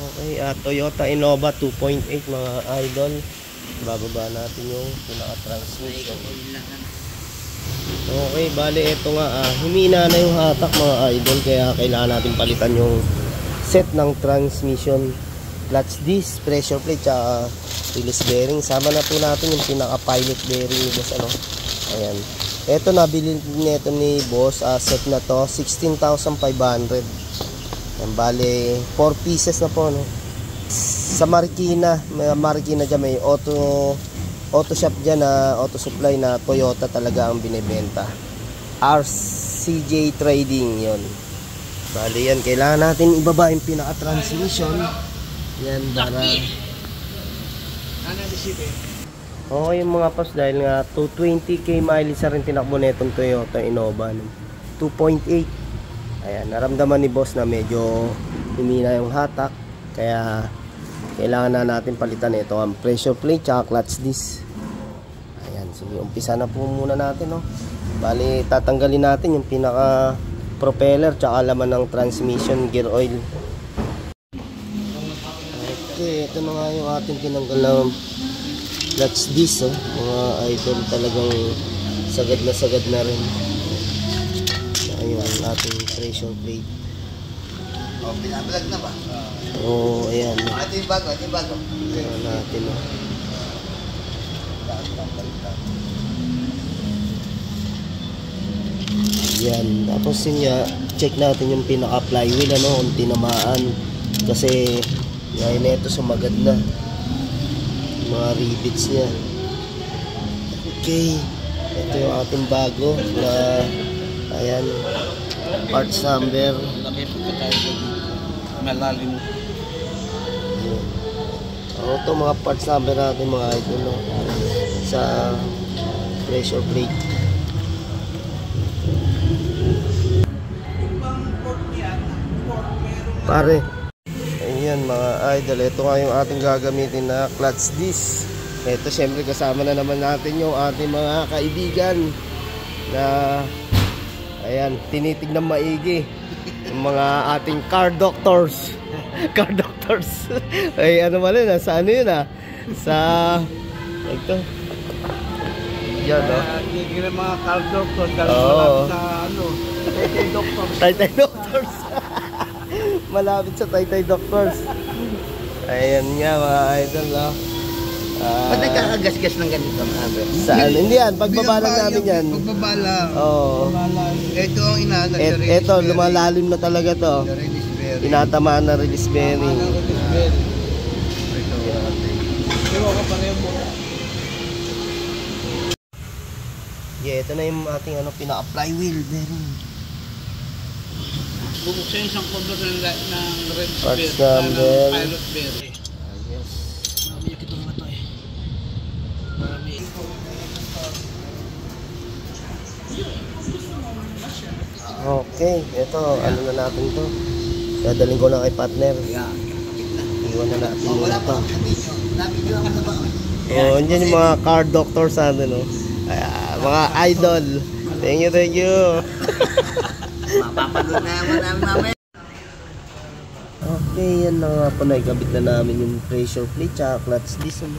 Okay, Toyota Innova 2.8 mga idol. Bababa natin yung pinaka-transmission. Okay, bali ito nga, humina na yung hatak mga idol, kaya kailangan natin palitan yung set ng transmission, clutch disc, pressure plate, tsaka release bearing. Sama na po natin yung pinaka-pilot bearing ni boss, ano. Ayan. Ito nabili nito ni boss, set na to 16,500. Ayan, bali 4 pieces na po, no. Sa Marikina dyan may auto shop dyan na auto supply na Toyota talaga ang binibenta. RCJ Trading yon. Bali yan, kailangan natin ibaba yung pinaka-transmission. Yan para okay yung mga pas, dahil nga 220k mileage na rin tinakbo na itong Toyota Innova 2.8. Ayan, naramdaman ni boss na medyo humina yung hatak, kaya kailangan na natin palitan ito ang pressure plate tsaka clutch disc. Ayan, sige, umpisa na po muna natin, no. Bali tatanggalin natin yung pinaka propeller tsaka laman ng transmission gear oil. Okay, ito na nga yung ating tinanggal ng clutch disc, oh. Mga idol, talagang sagad na rin. Ayun ang ating pressure plate. Oh, binabalag na ba? Oo, ayan. Ito yung bago, Ayan natin, oh. Ayan, tapos yun check natin yung pinaka flywheel, ano, kung tinamaan. Kasi ngayon ito sumagad na mga rivets niya. Okay, ito yung ating bago na, ayan, parts number. Malalim. Ito mga parts number natin mga idol, no, sa pressure plate. Pare, ayan mga idol, ito nga yung ating gagamitin na clutch disc. Ito syempre kasama na naman natin yung ating mga kaibigan na, ayan, tinitignan maigi yung mga ating car doctors. Car doctors. Ay, ano ba yun, sa ano yun, sa ito. Yan, no? Hindi mga car doctors. Oo. Sa ano, Taytay Doctors. Taytay Doctors. Malapit sa Taytay Doctors. Ayan nga mga idol, no? Ba't nagkakagasgas ng ganito, mga bro? Saan? Hindi yan, pagbaba lang namin yan. Pagbaba lang. Oo. Ito ang inaanap. Ito, lumalalim na talaga to. Tinatamaan na release bearing. Yeah, ito na yung ating ano, pinaka-flywheel bearing. Bubuksan yung isang cover ng red parts number, pilot bearing. Yes. Namiyak itong mga to, eh. Marami. Okay, ito, ano na natin to. Dadaling ko na kay partner. Iwan na natin muna to. Oh, andyan yung mga car doctors sa ano, no? Mga idol. Thank you. Mapapanood na naman namin mamaya. Okay, yan na nga po, naikabit na namin yung pressure plate tsaka clutch disc, ano?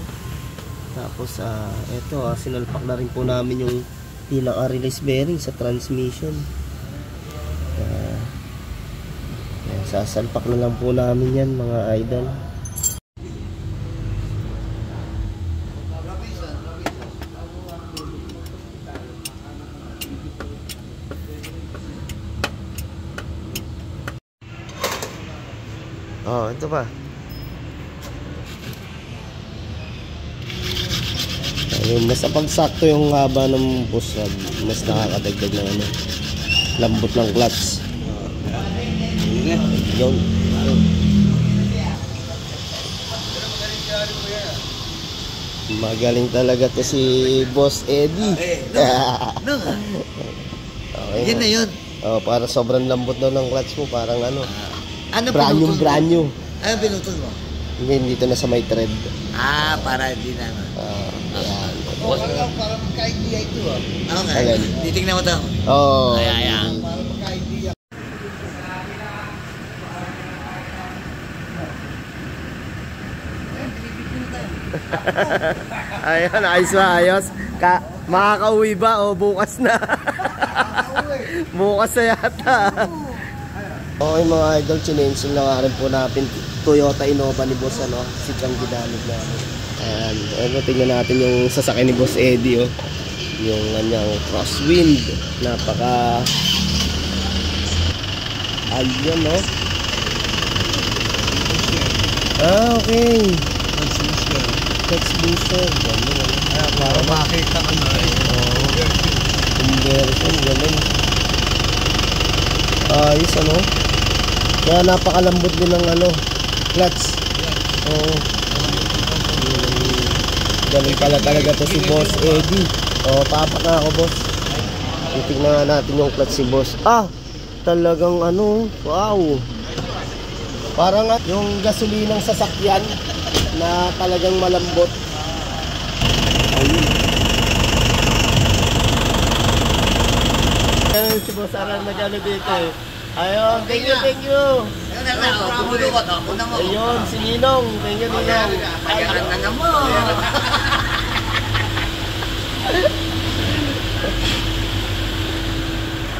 Tapos eto, sinalpak na rin po namin yung pinaka-release bearing sa transmission. Sasalpak na lang po namin yan mga idol. Oh, ito pa. Ayun, mas pagsakto yung haba ng pusad, mas nakakadagdag ng ano, lambot ng clutch. Yun. Magaling talaga to si Boss Eddie. Okay. Yan na yun. Oh, para sobrang lambot daw ng clutch mo, parang ano. Ano brand new. Ano pinutol mo? Hindi, dito na sa may thread. Para hindi na. Ayan. Para magka-idea ito, Okay. Titignan mo to. Oo. Ayan. Para magka-idea. Ayun, ayos ba? Ayos. Makakauwi ba o bukas na? Bukas na yata. Okay mga idol, chinensil na nga rin po natin Toyota Innova ni Boss, ano, si Chang ginamit namin. Ayan, eto, tingnan natin yung sasakyan ni Boss Eddie, oh. Yung kanyang crosswind. Napaka... Ayun, no? Okay. Touch booster. Para makita ka na eh. Conversion, ganun. Ayos, ano? Kaya napakalambot din ng ano, clutch. Oo. Ganun pala talaga to si Boss Eddie. Papak na ako, boss. Titignan nga natin yung clutch si Boss. Talagang ano, wow. Parang yung gasolinang sasakyan na talagang malambot. Ayun. Ayun si Boss Aran na gano'n dito eh. Ayun, thank you, thank you. Ayun, si Ninong. Thank you, Ninong.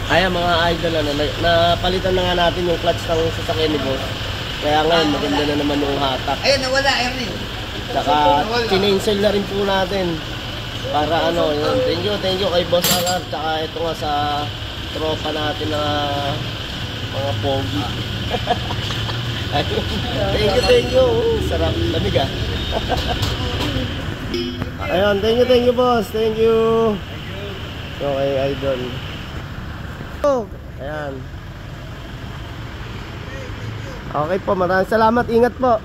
Ayan mga idol, ano, napalitan na nga natin yung clutch ng sasakyan ni Boss. Kaya ngayon, maganda na naman yung hatak. Ayun, nawala, Ernie. Saka, chinainsail na rin po natin. Para ano, yun. Thank you kay Boss Arar. Saka ito nga sa tropa natin na mga pogi. Thank you. Sarap, lamig ah. Ayun, thank you boss. Thank you. Okay, idol. Ayan. Okay po, maraming salamat. Ingat po.